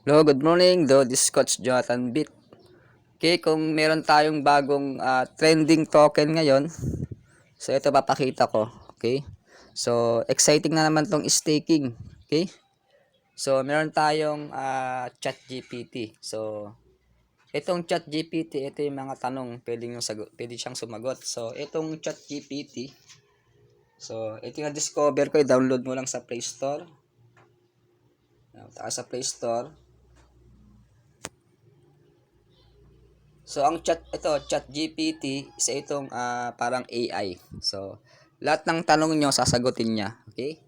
Hello, good morning. This is Coach Jonathan Bit. Okay, kung meron tayong bagong trending token ngayon, so ito papakita ko. Okay? So, exciting na naman tong staking. Okay? So, meron tayong ChatGPT. So, itong ChatGPT, ito yung mga tanong pwede siyang sumagot. So, itong ChatGPT, so, ito yung discover ko, i-download mo lang sa Play Store. Sa Play Store. So ang ChatGPT isa itong parang AI. So lahat ng tanong niyo sasagutin niya, okay?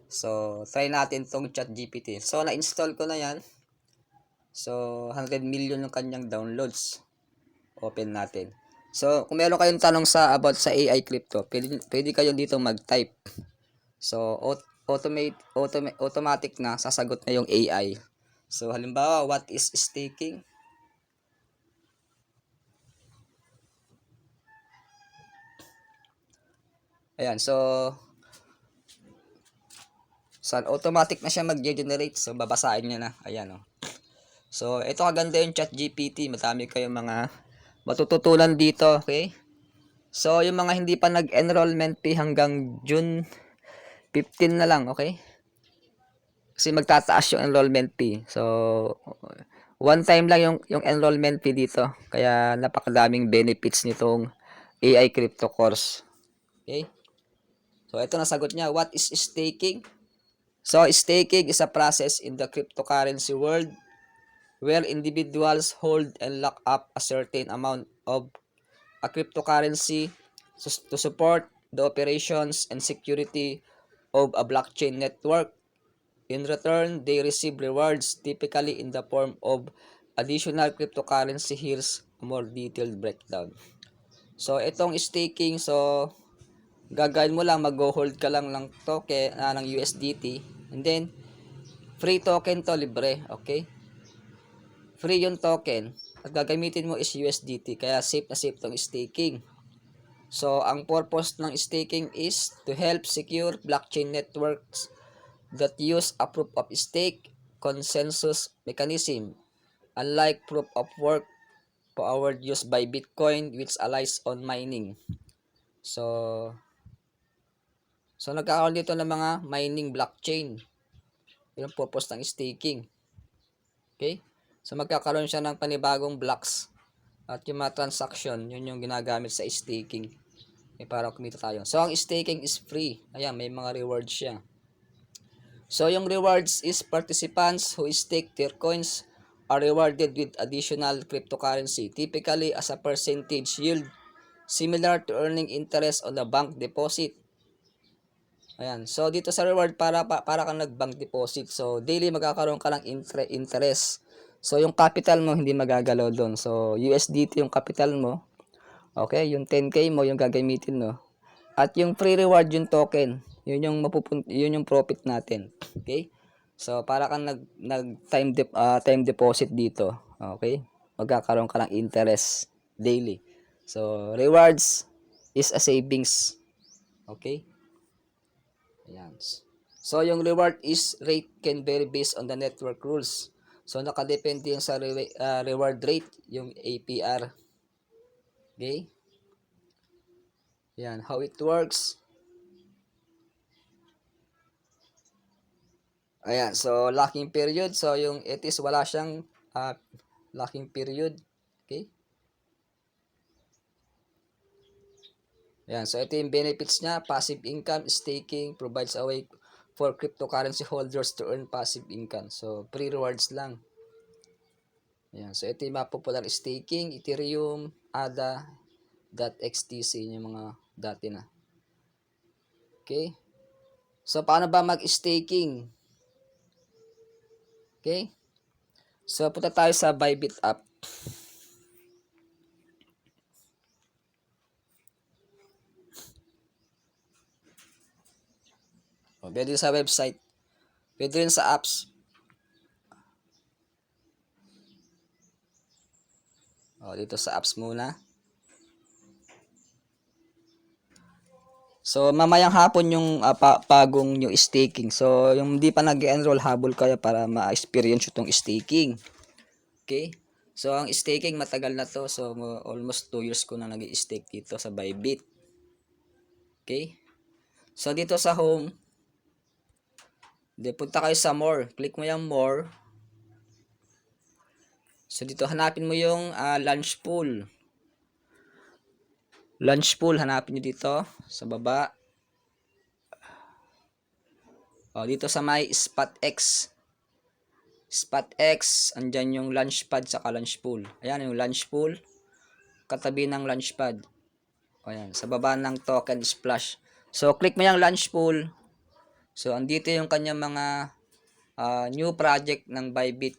So try natin tong ChatGPT. So na-install ko na 'yan. So 100 million yung kanyang downloads. Open natin. So kung meron kayong tanong about sa AI crypto, pwede kayo dito mag-type. So automatic na sasagot na yung AI. So halimbawa, what is staking? Ayan, so automatic na siya mag-generate. So, babasahin niya na. Ayan, oh. So, ito kaganda yung ChatGPT. Madami kayong mga matututunan dito, okay? So, yung mga hindi pa nag-enrollment fee hanggang June 15 na lang, okay? Kasi magtataas yung enrollment fee. So, one time lang yung enrollment fee dito. Kaya, napakadaming benefits nitong AI crypto course. Okay? So, ito nasagot niya. What is staking? So, staking is a process in the cryptocurrency world where individuals hold and lock up a certain amount of a cryptocurrency to support the operations and security of a blockchain network. In return, they receive rewards, typically in the form of additional cryptocurrency. Here's a more detailed breakdown. So, itong staking, so gagawin mo lang, mag-hold ka lang ng token ng USDT, and then free token to, libre, okay? Free yung token at gagamitin mo is USDT, kaya safe na safe tong staking. So, ang purpose ng staking is to help secure blockchain networks that use a proof of stake consensus mechanism, unlike proof of work powered used by Bitcoin, which relies on mining. So nagkakaroon dito ng mga mining blockchain. Yung purpose ng staking. Okay? So, magkakaroon siya ng panibagong blocks. At yung mga transaction, yun yung ginagamit sa staking. Para kumita tayo. So, ang staking is free. Ayan, may mga rewards siya. So, yung rewards is participants who stake their coins are rewarded with additional cryptocurrency, typically as a percentage yield, similar to earning interest on a bank deposit. Ayan. So, dito sa reward, para kang nag-bank deposit. So, daily magkakaroon ka ng interest. So, yung capital mo, hindi magagalaw doon. So, USDT yung capital mo. Okay, yung 10K mo, yung gagamitin mo. At yung free reward, yung token. Yun yung profit natin. Okay? So, para kang time deposit dito. Okay? Magkakaroon ka ng interest daily. So, rewards is a savings. Okay? Ayan. So, yung reward is rate can vary based on the network rules. So, nakadepende yung sa reward rate, yung APR. Okay? Yan, how it works. Ayan, so locking period. So, yung it is wala siyang locking period. Okay? Ayan, so ito yung benefits niya. Passive income, staking, provides a way for cryptocurrency holders to earn passive income. So, free rewards lang. Ayan, so ito yung mga popular staking, Ethereum, ADA, .xtc, yung mga dati na. Okay? So, paano ba mag-staking? Okay? So, punta tayo sa Bybit app. Pwede sa website. Pwede rin sa apps. Dito sa apps muna. So, mamayang hapon yung pagong new staking. So, yung hindi pa nag-enroll, habol kayo para ma-experience itong staking. Okay? So, ang staking matagal na to. So, almost 2 years ko na nag-stake dito sa Bybit. Okay? So, dito sa home, punta kayo sa more. Click mo yung more. So, dito hanapin mo yung launch pool. Launch pool, hanapin nyo dito sa baba. Dito sa may SpotX. SpotX, andyan yung launchpad sa launch pool. Ayan yung launch pool. Katabi ng launchpad. Ayan, sa baba ng token splash. So, click mo yung launch pool. So, andito yung kanyang mga new project ng Bybit.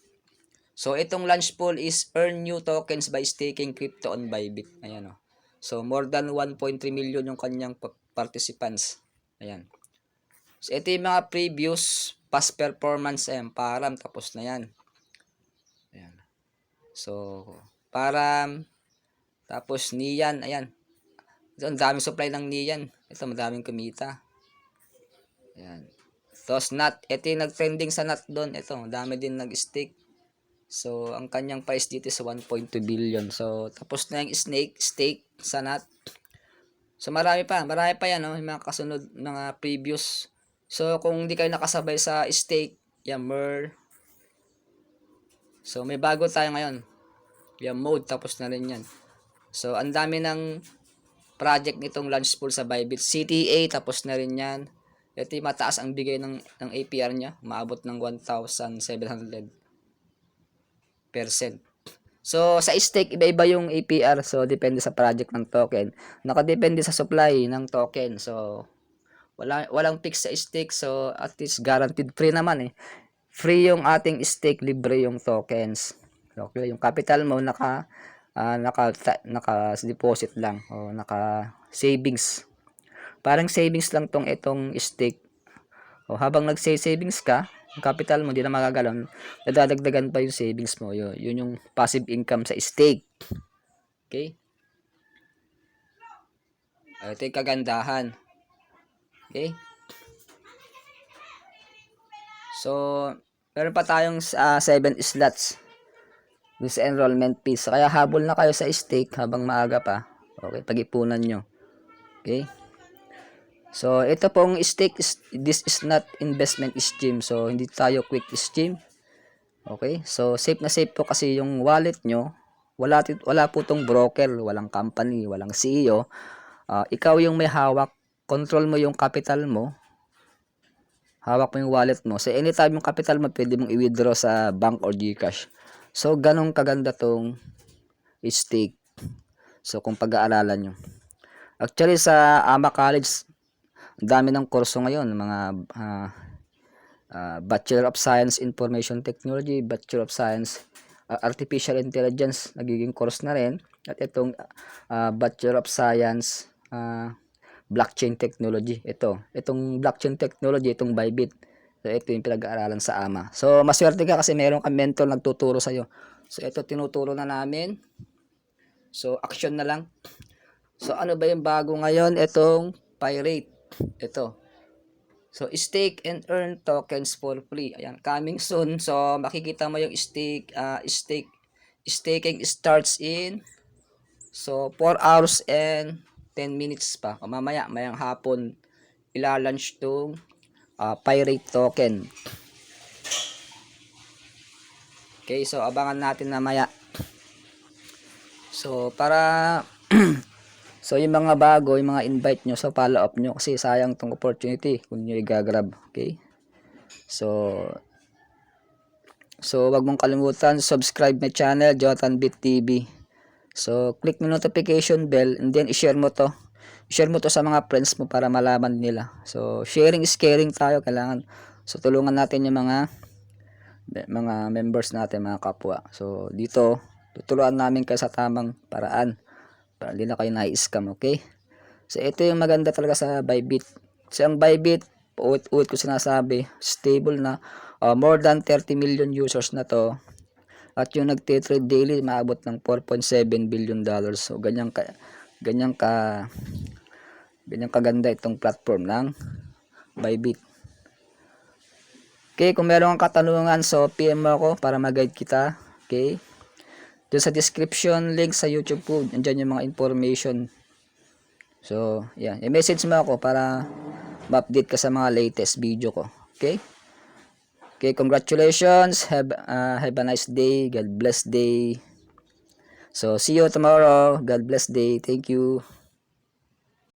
So, itong launch pool is earn new tokens by staking crypto on Bybit. Ayan o. So, more than 1.3 million yung kanyang participants. Ayan. So, ito yung mga previous past performance. Ayan, param. Tapos na yan. Ayan. So, param. Tapos, Nian. Ayan. Ito, ang daming supply ng Nian. Ito, madaming kumita. Ayan. Tapos, NAT. Ito yung nag-trending sa NAT doon. Ito, madami din nag-stake. So, ang kanyang price dito is 1.2 billion. So, tapos na yung stake sa NAT. So, marami pa yan, no? Yung mga kasunod, mga previous. So, kung hindi kayo nakasabay sa stake, yan, MER. So, may bago tayo ngayon. Yan, mode, tapos na rin yan. So, ang dami ng project nitong launch pool sa Bybit. CTA, tapos na rin yan. Ito yung mataas ang bigay ng APR niya. Maabot ng 1,700%. So, sa stake, iba-iba yung APR. So, depende sa project ng token. Nakadepende sa supply ng token. So, walang fix sa stake. So, at least guaranteed free naman eh. Free yung ating stake, libre yung tokens. Okay, yung capital mo naka deposit lang o naka savings. Parang savings lang itong stake. O habang nag-savings ka, yung capital mo hindi na magagalaw, dadagdagan pa yung savings mo. Yun yung passive income sa stake. Okay? Ito yung kagandahan. Okay? So, meron pa tayong 7 slots sa enrollment fees. Kaya habol na kayo sa stake habang maaga pa. Okay, pag-ipunan nyo. Okay? So, ito pong stake, this is not investment scheme. So, hindi tayo quick scheme. Okay? So, safe na safe po kasi yung wallet nyo. Wala po tong broker, walang company, walang CEO. Ikaw yung may hawak. Control mo yung capital mo. Hawak mo yung wallet mo. So, anytime yung capital mo, pwede mong i-withdraw sa bank or GCash. So, ganong kaganda tong stake. So, kung pag-aaralan nyo. Actually, sa AMA College, dami ng kurso ngayon. Mga Bachelor of Science Information Technology, Bachelor of Science Artificial Intelligence, nagiging course na rin. At itong Bachelor of Science Blockchain Technology. Itong Blockchain Technology, itong Bybit. So, ito yung pinag-aaralan sa AMA. So, maswerte ka kasi meron kang mentor nagtuturo sa'yo. So, ito tinuturo na namin. So, action na lang. So, ano ba yung bago ngayon? Itong Pirate. Ito. So, stake and earn tokens for free. Ayan, coming soon. So, makikita mo yung staking starts in 4 hours and 10 minutes pa. Mamaya, mayang hapon, ilalunch tong Pirate token. Okay, so abangan natin na maya. So, para so, yung mga bago, yung mga invite nyo, so follow up nyo kasi sayang tong opportunity kung nyo i-grab. Okay? So, wag mong kalimutan, subscribe my channel, JotanBit TV. So, click mo notification bell and then i-share mo to. I-share mo to sa mga friends mo para malaman nila. So, sharing is caring tayo. Kailangan, so tulungan natin yung mga members natin, mga kapwa. So, dito, tutulungan namin kayo sa tamang paraan. Para hindi na kayo na-scam, okay? So, ito yung maganda talaga sa Bybit. So, ang Bybit, ulit ko sinasabi, stable na. More than 30 million users na to. At yung nagte-trade daily, maabot ng 4.7 billion dollars. So, ganyan Ganyan kaganda itong platform ng Bybit. Okay, kung meron kang katanungan, so PM mo ako para mag-guide kita. Okay? Doon sa description link sa YouTube po, nandiyan yung mga information. So, yan. I-message mo ako para ma-update ka sa mga latest video ko. Okay? Okay, congratulations. Have a nice day. God bless day. So, see you tomorrow. God bless day. Thank you.